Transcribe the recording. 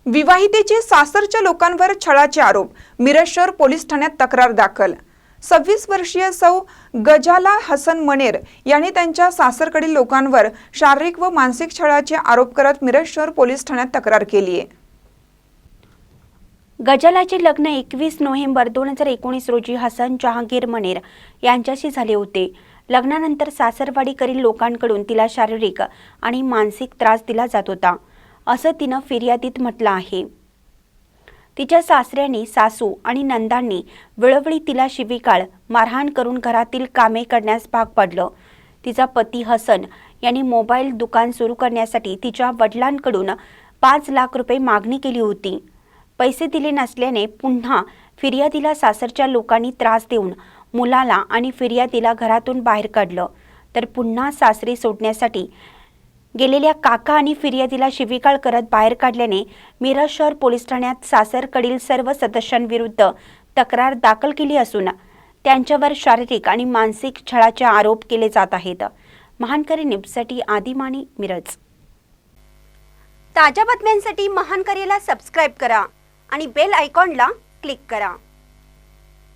विवाहितेचे सासरच्या लोकांवर छळाचे आरोप, मिरज शहर पोलीस ठाण्यात तक्रार दाखल। 26 वर्षीय सौ गजाला हसन मनेर यांनी त्यांच्या सासरकडील लोकांवर शारीरिक व मानसिक छळाचे आरोप करत मिरज शहर पोलीस ठाण्यात तक्रार केली आहे। गजालाचे लग्न 21 नोव्हेंबर 2019 रोजी हसन जहांगीर मनेर यांच्याशी झाले होते। लग्नानंतर सासरवाडीकरील लोकांकडून तिला शारीरिक आणि मानसिक त्रास दिला जात होता, असं तिनं फिर्यादीत म्हटलं आहे। तिच्या सासऱ्यांनी, सासू आणि नंदांनी वेळोवेळी तिला शिवीगाळ, मारहाण करून घरातील कामे करण्यास भाग पाडलं। तिचा पती हसन यांनी मोबाईल दुकान सुरू करण्यासाठी तिच्या वडिलांकडून 5 लाख रुपये मागणी केली होती। पैसे दिले नसल्याने पुन्हा फिर्यादीला सासरच्या लोकांनी त्रास देऊन मुलाला आणि फिर्यादीला घरातून बाहेर काढलं, तर पुन्हा सासरी सोडण्यासाठी गेलेल्या काका आणि फिर्यादीला शिवीगाळ करत बाहेर काढल्याने मिरज शहर पोलीस ठाण्यात सासरकडील सर्व सदस्यांविरुद्ध तक्रार दाखल केली असून त्यांच्यावर शारीरिक आणि मानसिक छळाचे आरोप केले जात आहेत। महानकरी न्यूजसाठी आदिमानी, मिरज। ताज्या बातम्यांसाठी महानकरीला सबस्क्राइब करा आणि बेल आयकॉनला क्लिक करा।